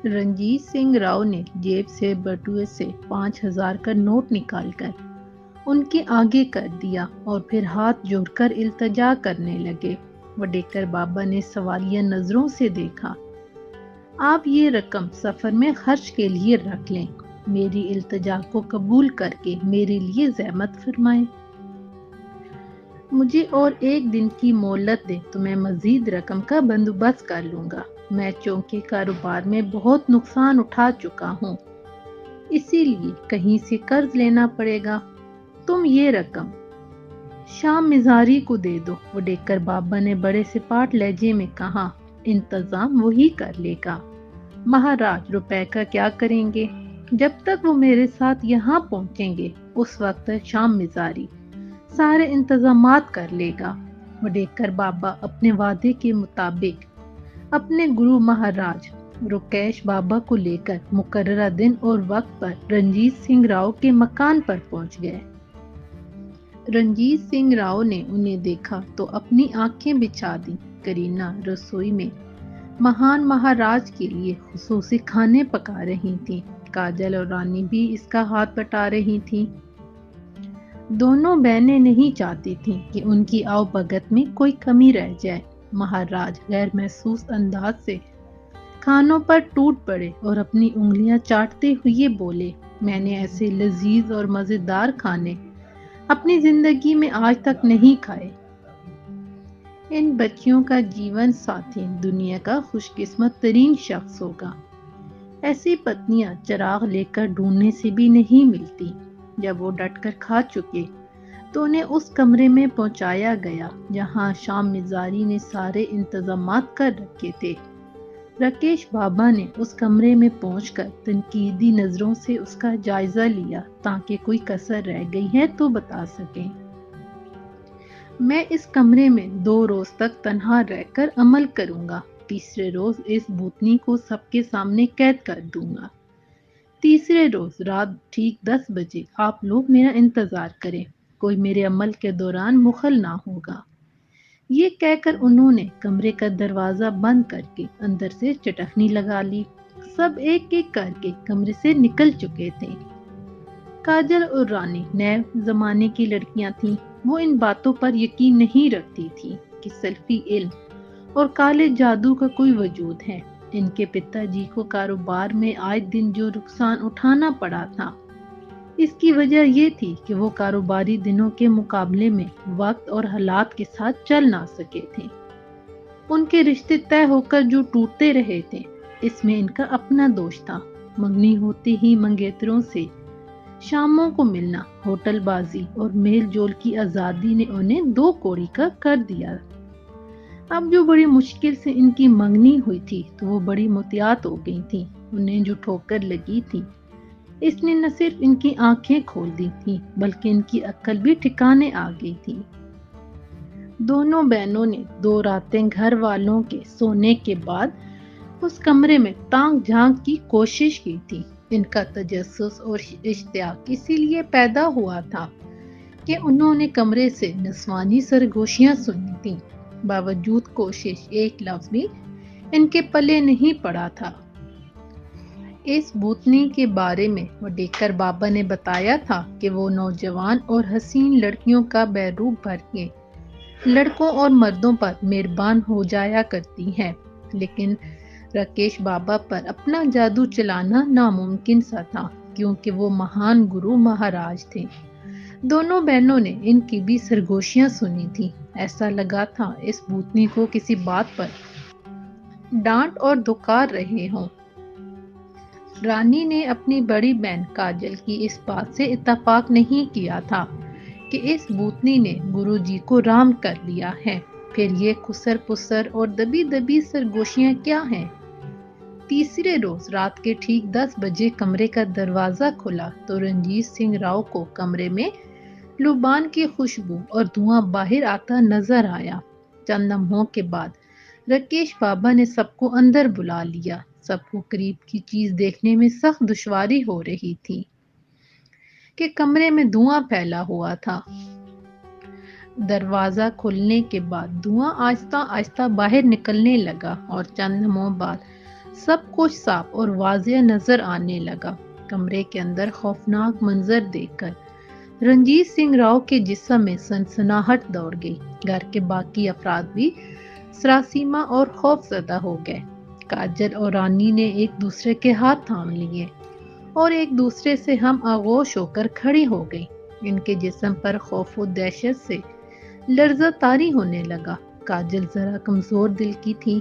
رنجیت سنگھ راؤ نے جیب سے بٹوے سے 5,000 کا نوٹ نکال کر ان کے آگے کر دیا اور پھر ہاتھ جوڑ کر التجا کرنے لگے۔ وڈیکر بابا نے سوالیہ نظروں سے دیکھا۔ آپ یہ رقم سفر میں خرچ کے لیے رکھ لیں، میری التجا کو قبول کر کے میرے لیے زحمت فرمائیں۔ مجھے اور ایک دن کی مہلت دیں تو میں مزید رقم کا بندوبست کر لوں گا۔ میں چونکہ کاروبار میں بہت نقصان اٹھا چکا ہوں، اسی لیے کہیں سے قرض لینا پڑے گا۔ تم یہ رقم شام مزاری کو دے دو۔ وڈیکر بابا نے بڑے سپاٹ لہجے میں کہا، انتظام وہی کر لے گا۔ مہاراج روپے کا کیا کریں گے؟ جب تک وہ میرے ساتھ یہاں پہنچیں گے اس وقت تک شام مزاری سارے انتظامات کر لے گا۔ وڈیکر بابا اپنے وعدے کے مطابق اپنے گرو مہاراج رکیش بابا کو لے کر مقررہ دن اور وقت پر رنجیت سنگھ راؤ کے مکان پر پہنچ گئے۔ رنجیت سنگھ راؤ نے انہیں دیکھا تو اپنی آنکھیں بچھا دیں۔ کرینا رسوئی میں مہان مہاراج کے لیے خصوصی کھانے پکا رہی تھیں۔ کاجل اور رانی بھی اس کا ہاتھ بٹا رہی تھیں۔ دونوں بہنیں نہیں چاہتی تھیں کہ ان کی آؤ بھگت میں کوئی کمی رہ جائے۔ مہاراج غیر محسوس انداز سے کھانوں پر ٹوٹ پڑے اور اپنی انگلیاں چاٹتے ہوئے بولے، میں نے ایسے لذیذ اور مزیدار کھانے اپنی زندگی میں آج تک نہیں کھائے۔ ان بچیوں کا جیون ساتھی دنیا کا خوش قسمت ترین شخص ہوگا۔ ایسی پتنیاں چراغ لے کر ڈھونڈنے سے بھی نہیں ملتی۔ جب وہ ڈٹ کر کھا چکے تو انہیں اس کمرے میں پہنچایا گیا جہاں شام مزاری نے سارے انتظامات کر رکھے تھے۔ رکیش بابا نے اس کمرے میں پہنچ کر تنقیدی نظروں سے اس کا جائزہ لیا تاکہ کوئی کسر رہ گئی ہے تو بتا سکیں۔ میں اس کمرے میں 2 روز تک تنہا رہ کر عمل کروں گا۔ تیسرے روز اس بھوتنی کو سب کے سامنے قید کر دوں گا۔ تیسرے روز رات ٹھیک 10 بجے آپ لوگ میرا انتظار کریں، کوئی میرے عمل کے دوران مخل نہ ہوگا۔ یہ کہہ کر انہوں نے کمرے کا دروازہ بند کر کے اندر سے چٹکنی لگا لی۔ سب ایک ایک کر کے کمرے سے نکل چکے تھے۔ کاجل اور رانی نئے زمانے کی لڑکیاں تھیں۔ وہ ان باتوں پر یقین نہیں رکھتی تھی کہ سلفی علم اور کالے جادو کا کوئی وجود ہے۔ ان کے پتا جی کو کاروبار میں آئے دن جو نقصان اٹھانا پڑا تھا، اس کی وجہ یہ تھی کہ وہ کاروباری دنوں کے مقابلے میں وقت اور حالات کے ساتھ چل نہ سکے تھے۔ ان کے رشتے طے ہو کر جو ٹوٹتے رہے تھے، اس میں ان کا اپنا دوش تھا۔ منگنی ہوتے ہی منگیتروں سے شاموں کو ملنا، ہوٹل بازی اور میل جول کی آزادی نے انہیں 2 کوڑی کا کر دیا۔ اب جو بڑی مشکل سے ان کی منگنی ہوئی تھی تو وہ بڑی محتاط ہو گئی تھی۔ انہیں جو ٹھوکر لگی تھی اس نے نہ صرف ان کی آنکھیں کھول دی تھی بلکہ ان کی عقل بھی ٹھکانے آ گئی تھی۔ دونوں بہنوں نے 2 راتیں گھر والوں کے سونے کے بعد اس کمرے میں تانگ جھانک کی کوشش کی تھی۔ ان کا تجسس اور اشتیاق اسی لیے پیدا ہوا تھا کہ انہوں نے کمرے سے نسوانی سرگوشیاں سنی تھیں۔ باوجود کوشش ایک لفظ بھی ان کے پلے نہیں پڑا تھا۔ اس بھوتنی کے بارے میں وڈیکر بابا نے بتایا تھا کہ وہ نوجوان اور حسین لڑکیوں کا بیروپ بھر کے لڑکوں اور مردوں پر مہربان ہو جایا کرتی ہے، لیکن رکیش بابا پر اپنا جادو چلانا ناممکن سا تھا کیونکہ وہ مہان گرو مہاراج تھے۔ دونوں بہنوں نے ان کی بھی سرگوشیاں سنی تھی۔ ایسا لگا تھا اس بھوتنی کو کسی بات پر ڈانٹ اور دھکار رہے ہوں۔ رانی نے اپنی بڑی بہن کاجل کی اس بات سے اتفاق نہیں کیا تھا کہ اس بھوتنی نے گرو جی کو رام کر لیا ہے۔ پھر یہ خسر پسر اور دبی دبی سرگوشیاں کیا ہیں؟ تیسرے روز رات کے ٹھیک 10 بجے کمرے کا دروازہ کھلا تو رنجیت سنگھ راؤ کو کمرے میں لوبان کی خوشبو اور دھواں باہر آتا نظر آیا۔ چند لمحوں کے بعد رکیش بابا نے سب کو اندر بلا لیا۔ سب کو قریب کی چیز دیکھنے میں سخت دشواری ہو رہی تھی کہ کمرے میں دھواں پھیلا ہوا تھا۔ دروازہ کھلنے کے بعد دھواں آہستہ آہستہ باہر نکلنے لگا اور چند لمحوں بعد سب کچھ صاف اور واضح نظر آنے لگا۔ کمرے کے اندر خوفناک منظر دیکھ کر رنجیت سنگھ راؤ کے جسم میں سنسناہٹ دوڑ گئی۔ گھر کے باقی افراد بھی سراسیمہ اور خوف زدہ ہو گئے۔ کاجل اور رانی نے ایک دوسرے کے ہاتھ تھام لیے اور ایک دوسرے سے ہم آغوش ہو کر کھڑی ہو گئی۔ ان کے جسم پر خوف و دہشت سے لرزہ طاری ہونے لگا۔ کاجل ذرا کمزور دل کی تھی،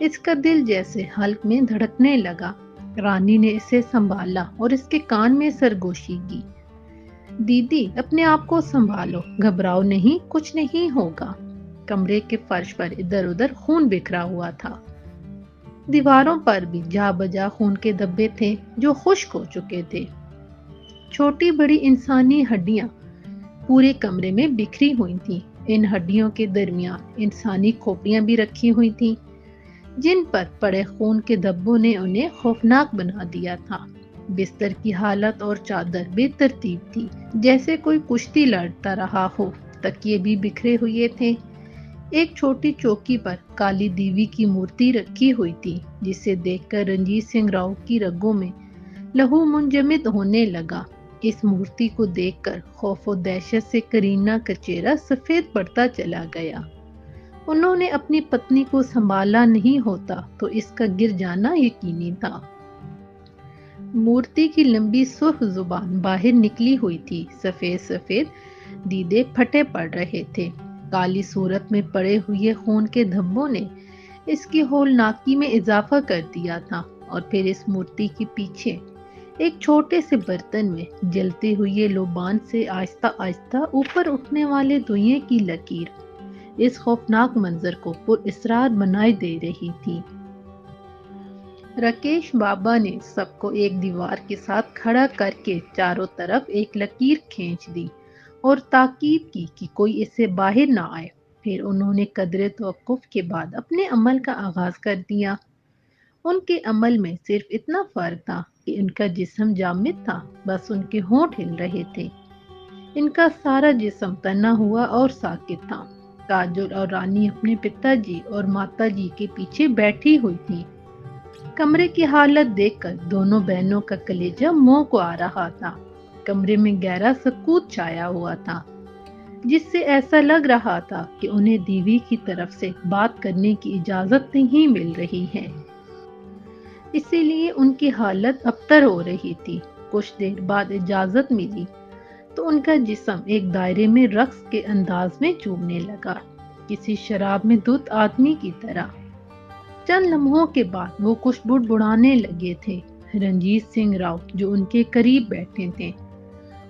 اس کا دل جیسے حلق میں دھڑکنے لگا۔ رانی نے اسے سنبھالا اور اس کے کان میں سرگوشی کی، دیدی اپنے آپ کو سنبھالو، گھبراؤ نہیں، کچھ نہیں ہوگا۔ کمرے کے فرش پر ادھر ادھر خون بکھرا ہوا تھا۔ دیواروں پر بھی جا بجا خون کے دھبے تھے جو خشک ہو چکے تھے۔ چھوٹی بڑی انسانی ہڈیاں پورے کمرے میں بکھری ہوئی تھیں۔ ان ہڈیوں کے درمیان انسانی کھوپڑیاں بھی رکھی ہوئی تھیں جن پر پڑے خون کے دھبوں نے انہیں خوفناک بنا دیا تھا۔ بستر کی حالت اور چادر بے ترتیب تھی، جیسے کوئی کشتی لڑتا رہا ہو۔ تکیے بھی بکھرے ہوئے تھے۔ ایک چھوٹی چوکی پر کالی دیوی کی مورتی رکھی ہوئی تھی جسے دیکھ کر رنجیت سنگھ راؤ کی رگوں میں لہو منجمد ہونے لگا۔ اس مورتی کو دیکھ کر خوف و دہشت سے کرینہ کا چہرہ سفید پڑتا چلا گیا۔ انہوں نے اپنی پتنی کو سنبھالا نہیں ہوتا تو اس کا گر جانا یقینی تھا۔ مورتی کی لمبی سرخ زبان باہر نکلی ہوئی تھی، سفید سفید دیدے پھٹے پڑ رہے تھے۔ کالی صورت میں پڑے ہوئے خون کے دھبوں نے اس کی ہولناکی میں اضافہ کر دیا تھا۔ اور پھر اس مورتی کے پیچھے ایک چھوٹے سے برتن میں جلتے ہوئے لوبان سے آہستہ آہستہ اوپر اٹھنے والے دھوئیں کی لکیر اس خوفناک منظر کو پر اسرار بنائے دے رہی تھی۔ راکیش بابا نے سب کو ایک دیوار کے ساتھ کھڑا کر کے چاروں طرف ایک لکیر کھینچ دی اور تاکید کی کہ کوئی اس سے باہر نہ آئے۔ پھر انہوں نے قدرے توقف کے بعد اپنے عمل کا آغاز کر دیا۔ ان کے عمل میں صرف اتنا فرق تھا کہ ان کا جسم جامد تھا، بس ان کے ہونٹ ہل رہے تھے۔ ان کا سارا جسم تنا ہوا اور ساکت تھا۔ کاجل اور رانی اپنے پتا جی اور ماتا جی کے پیچھے بیٹھی ہوئی تھی۔ کمرے کی حالت دیکھ کر دونوں بہنوں کا کلیجہ منہ کو آ رہا تھا۔ کمرے میں گہرا سکوت چھایا ہوا تھا جس سے ایسا لگ رہا تھا کہ انہیں دیوی کی طرف سے بات کرنے کی اجازت نہیں مل رہی ہے، اسی لیے ان کی حالت ابتر ہو رہی تھی۔ کچھ دیر بعد اجازت ملی تو ان کا جسم ایک دائرے میں رقص کے انداز میں چومنے لگا، کسی شراب میں دھت آدمی کی طرح۔ چند لمحوں کے بعد وہ کچھ بڑبڑانے لگے تھے۔ رنجیت سنگھ راؤ جو ان کے قریب بیٹھے تھے،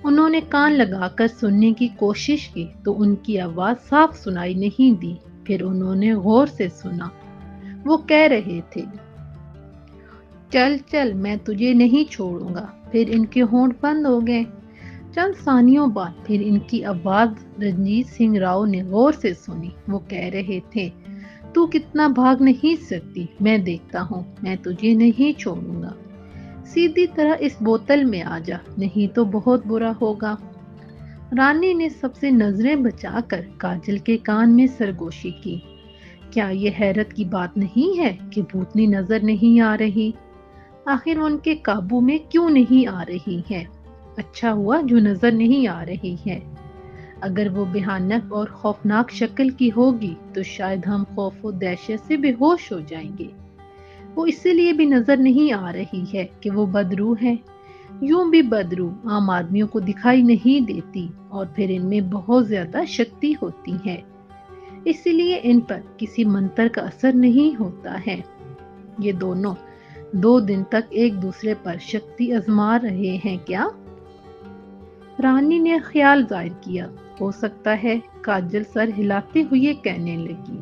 انہوں نے کان لگا کر سننے کی کوشش کی تو ان کی آواز صاف سنائی نہیں دی۔ پھر انہوں نے غور سے سنا۔ وہ کہہ رہے تھے، چل چل میں تجھے نہیں چھوڑوں گا۔ پھر ان کے ہونٹ بند ہو گئے۔ چند ثانیوں بعد پھر ان کی آواز رنجیت سنگھ راؤ نے غور سے سنی۔ وہ کہہ رہے تھے، تو کتنا بھاگ نہیں سکتی، میں دیکھتا ہوں، میں تجھے نہیں چھوڑوں گا۔ سیدھی طرح اس بوتل میں آ جا، نہیں تو بہت برا ہوگا۔ رانی نے سب سے نظریں بچا کر کاجل کے کان میں سرگوشی کی، کیا یہ حیرت کی بات نہیں ہے کہ بھوتنی نظر نہیں آ رہی؟ آخر ان کے قابو میں کیوں نہیں آ رہی ہے؟ اچھا ہوا جو نظر نہیں آ رہی ہے۔ اگر وہ بھیانک اور خوفناک شکل کی ہوگی تو شاید ہم خوف و دہشت سے بے ہوش ہو جائیں گے۔ وہ اسی لیے بھی نظر نہیں آ رہی ہے کہ وہ بدرو ہے۔ یوں بھی بدرو عام آدمیوں کو دکھائی نہیں دیتی اور پھر ان میں بہت زیادہ شکتی ہوتی ہے، اسی لیے ان پر کسی منتر کا اثر نہیں ہوتا ہے۔ یہ دونوں 2 دن تک ایک دوسرے پر شکتی آزما رہے ہیں کیا؟ رانی نے خیال ظاہر کیا۔ ہو سکتا ہے، کاجل سر ہلاتے ہوئے کہنے لگی۔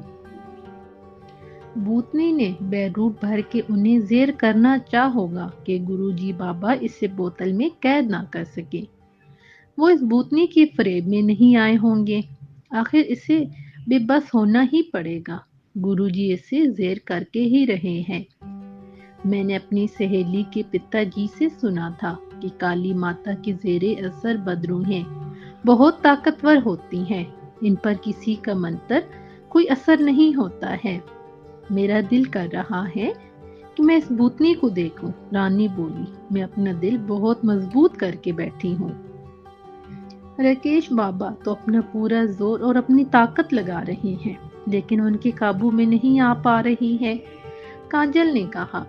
بھوتنی نے بیروٹ بھر کے انہیں زیر کرنا چاہ ہوگا کہ گرو جی بابا اسے بوتل میں قید نہ کر سکے۔ وہ اس بھوتنی کی فریب میں نہیں آئے ہوں گے، آخر اسے بے بس ہونا ہی پڑے گا۔ گرو جی اسے زیر کر کے ہی رہے ہیں۔ میں نے اپنی سہیلی کے پتا جی سے سنا تھا کہ کالی ماتا کے زیر اثر بدرو ہیں، بہت طاقتور ہوتی ہیں، ان پر کسی کا منتر کوئی اثر نہیں ہوتا ہے۔ میرا دل کر رہا ہے کہ میں اس بوتنی کو دیکھوں، رانی بولی۔ میں اپنا دل بہت مضبوط کر کے بیٹھی ہوں۔ راکیش بابا تو اپنا پورا زور اور اپنی طاقت لگا رہے ہیں، لیکن ان کے قابو میں نہیں آ پا رہی ہے، کاجل نے کہا۔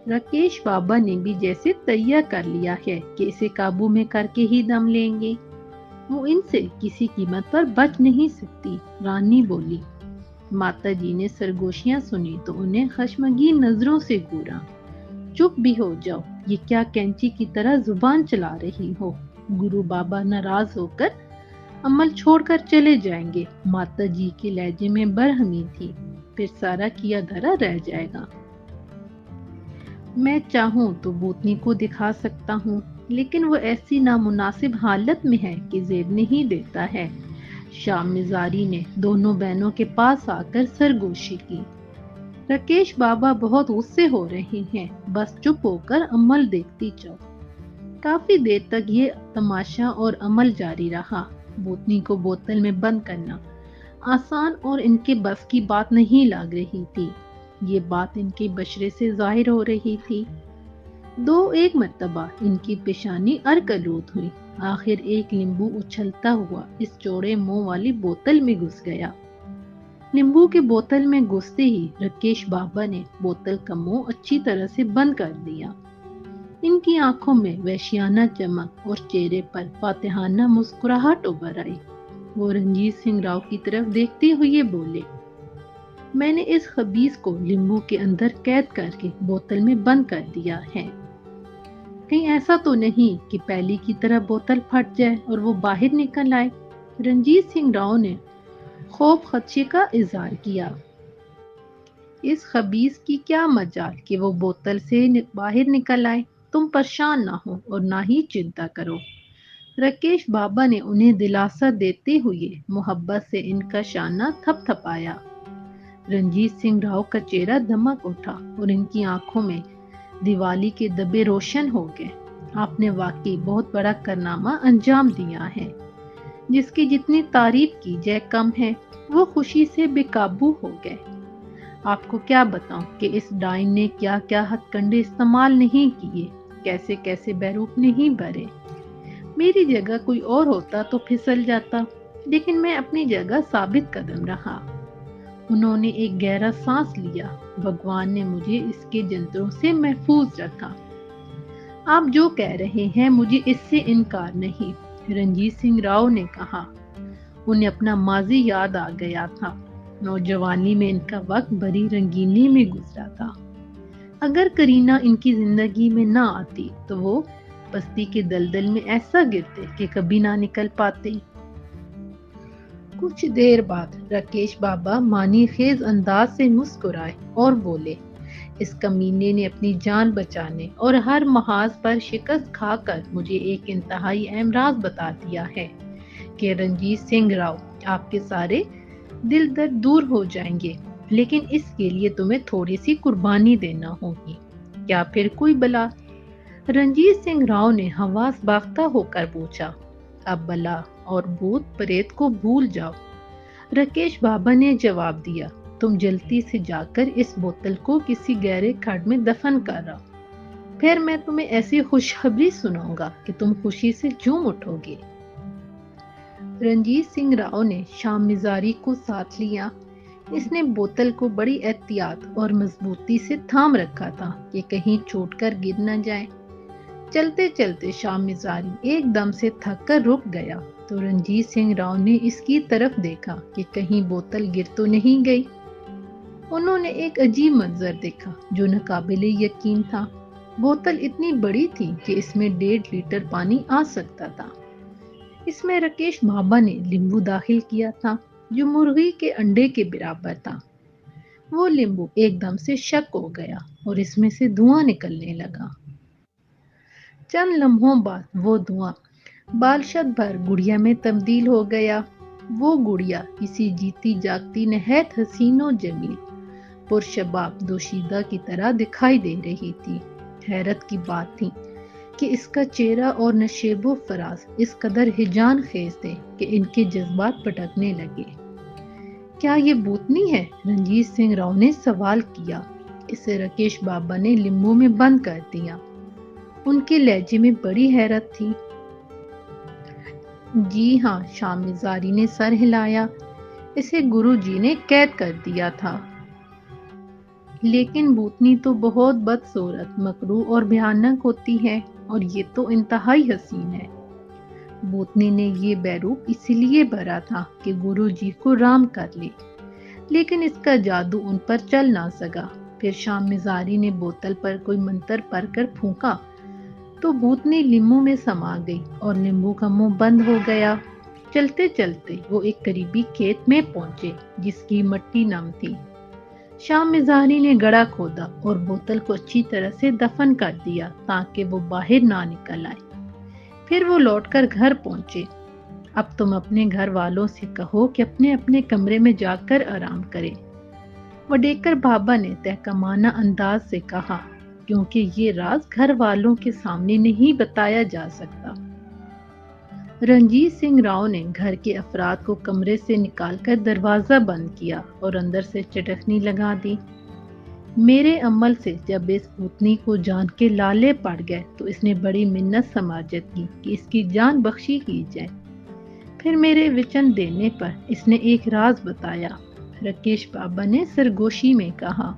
راکیش بابا نے بھی جیسے تیار کر لیا ہے کہ اسے قابو میں کر کے ہی دم لیں گے۔ وہ ان سے کسی قیمت پر بچ نہیں سکتی، رانی بولی۔ ماتا جی نے سرگوشیاں سنی تو انہیں خشمگین نظروں سے گھورا۔ چپ بھی ہو جاؤ، یہ کیا کینچی کی طرح زبان چلا رہی ہو؟ گرو بابا ناراض ہو کر عمل چھوڑ کر چلے جائیں گے، ماتا جی کے لہجے میں برہمی تھی۔ پھر سارا کیا دھرا رہ جائے گا۔ میں چاہوں تو بوتنی کو دکھا سکتا ہوں، لیکن وہ ایسی نامناسب حالت میں ہے کہ زیب نہیں دیتا ہے۔ شام مزاری نے دونوں بہنوں کے پاس آ کر سرگوشی کی۔ راکیش بابا بہت غصے ہو رہے ہیں، بس چپ ہو کر عمل دیکھتی جاؤ۔ کافی دیر تک یہ تماشا اور عمل جاری رہا۔ بوتنی کو بوتل میں بند کرنا آسان اور ان کے بس کی بات نہیں لگ رہی تھی۔ یہ بات ان کے بشرے سے ظاہر ہو رہی تھی۔ ایک مرتبہ ان کی پیشانی ارکلوت ہوئی۔ آخر ایک لیمبو اچھلتا ہوا اس چوڑے منہ والی بوتل میں گھس گیا۔ لیمبو کے بوتل میں گھستے ہی راکیش بابا نے بوتل کا منہ اچھی طرح سے بند کر دیا۔ ان کی آنکھوں میں وحشیانہ چمک اور چہرے پر فاتحانہ مسکراہٹ ابھر آئی۔ وہ رنجیت سنگھ راؤ کی طرف دیکھتے ہوئے بولے، میں نے اس خبیث کو لیمبو کے اندر قید کر کے بوتل میں بند کر دیا ہے۔ کہیں ایسا تو نہیں کہ پہلی کی طرح بوتل پھٹ جائے اور وہ باہر نکل آئے؟ رنجیت سنگھ راؤ نے خوف خدشے کا اظہار کیا۔ اس خبیث کی کیا مجال کہ وہ بوتل سے باہر نکل آئے؟ تم پریشان نہ ہو اور نہ ہی چنتا کرو۔ راکیش بابا نے انہیں دلاسا دیتے ہوئے محبت سے ان کا شانہ تھپ تھپایا۔ رنجیت سنگھ راؤ کا چہرہ دمک اٹھا اور ان کی آنکھوں میں دیوالی کے دبے روشن ہو گئے۔ آپ نے واقعی بہت بڑا کارنامہ انجام دیا ہے، جس کی جتنی تعریف کی جائے کم ہے۔ وہ خوشی سے بے قابو ہو گئے۔ آپ کو کیا بتاؤں کہ اس ڈائن نے کیا کیا ہتھ کنڈے استعمال نہیں کیے، کیسے کیسے بیروپ نہیں بھرے۔ میری جگہ کوئی اور ہوتا تو پھسل جاتا، لیکن میں اپنی جگہ ثابت قدم رہا۔ انہوں نے ایک گہرا سانس لیا۔ بھگوان نے مجھے اس کے جنتروں سے محفوظ رکھا۔ آپ جو کہہ رہے ہیں مجھے اس سے انکار نہیں، رنجیت سنگھ راؤ نے کہا۔ انہیں اپنا ماضی یاد آ گیا تھا۔ نوجوانی میں ان کا وقت بڑی رنگینی میں گزرا تھا۔ اگر کرینہ ان کی زندگی میں نہ آتی تو وہ پستی کے دلدل میں ایسا گرتے کہ کبھی نہ نکل پاتے۔ کچھ دیر بعد راکیش بابا معنی خیز انداز سے مسکرائے اور بولے، اس کمینے نے اپنی جان بچانے اور ہر محاذ پر شکست کھا کر مجھے ایک انتہائی اہم راز بتا دیا ہے کہ رنجیت سنگھ راؤ، آپ کے سارے دل درد دور ہو جائیں گے، لیکن اس کے لیے تمہیں تھوڑی سی قربانی دینا ہوگی۔ کیا پھر کوئی بلا؟ رنجیت سنگھ راؤ نے حواس باختہ ہو کر پوچھا۔ اب بلا اور بھوت پریت کو بھول جاؤ، راکیش بابا نے جواب دیا۔ تم جلدی سے جا کر اس بوتل کو کسی گہرے کھڈ میں دفن کر آؤ، پھر میں تمہیں ایسی خوشخبری سناؤں گا کہ تم خوشی سے جھوم اٹھو گے۔ رنجیت سنگھ راؤ نے شام مزاری کو ساتھ لیا۔ اس نے بوتل کو بڑی احتیاط اور مضبوطی سے تھام رکھا تھا کہ کہیں چھوٹ کر گر نہ جائے۔ چلتے چلتے شام مزاری ایک دم سے تھک کر رک گیا تو رنجیت سنگھ راؤ نے اس کی طرف دیکھا کہ کہیں بوتل گر تو نہیں گئی۔ انہوں نے ایک عجیب منظر دیکھا جو ناقابل یقین تھا۔ بوتل اتنی بڑی تھی کہ اس میں 1.5 لیٹر پانی آ سکتا تھا۔ اس میں راکیش بابا نے لیمبو داخل کیا تھا جو مرغی کے انڈے کے برابر تھا۔ وہ لیمبو ایک دم سے شک ہو گیا اور اس میں سے دھواں نکلنے لگا۔ چند لمحوں بعد وہ دھواں بالشت بھر گڑیا میں تبدیل ہو گیا۔ وہ گڑیا کسی جیتی جاگتی نہایت حسین و جمیل پرشباب دوشیزہ کی طرح دکھائی دے رہی تھی۔ حیرت کی بات تھی کہ اس کا چہرہ اور نشیب و فراز اس قدر ہیجان خیز تھے کہ ان کے جذبات پٹکنے لگے۔ کیا یہ بوتنی ہے؟ رنجیت سنگھ راؤ نے سوال کیا۔ اسے راکیش بابا نے لیمبو میں بند کر دیا۔ ان کے لہجے میں بڑی حیرت تھی۔ جی ہاں، شامی زاری نے سر ہلایا، اسے گرو جی نے قید کر دیا تھا۔ لیکن بھوتنی تو بہت بدصورت، مکروہ اور بھیانک ہوتی ہے، اور یہ تو انتہائی حسین ہے۔ بھوتنی نے یہ بیروپ اسی لیے بھرا تھا کہ گرو جی کو رام کر لے، لیکن اس کا جادو ان پر چل نہ سکا۔ پھر شام مزاری نے بوتل پر کوئی منتر پڑھ کر پھونکا تو بھوتنی لیمبو میں سما گئی اور لیمبو کا منہ بند ہو گیا۔ چلتے چلتے وہ ایک قریبی کھیت میں پہنچے جس کی مٹی نم تھی۔ شام مزاری نے گڑھا کھودا اور بوتل کو اچھی طرح سے دفن کر دیا تاکہ وہ باہر نہ نکل آئے۔ پھر وہ لوٹ کر گھر پہنچے۔ اب تم اپنے گھر والوں سے کہو کہ اپنے اپنے کمرے میں جا کر آرام کریں، وڈیکر بابا نے تحکمانہ انداز سے کہا، کیونکہ یہ راز گھر والوں کے سامنے نہیں بتایا جا سکتا۔ رنجیت سنگھ راؤ نے گھر کے افراد کو کمرے سے نکال کر دروازہ بند کیا اور اندر سے چٹکنی لگا دی۔ میرے عمل سے جب اس بھوتنی کو جان کے لالے پڑ گئے تو اس نے بڑی منت سماجت کی کہ اس کی جان بخشی کی جائے۔ پھر میرے وچن دینے پر اس نے ایک راز بتایا، راکیش بابا نے سرگوشی میں کہا۔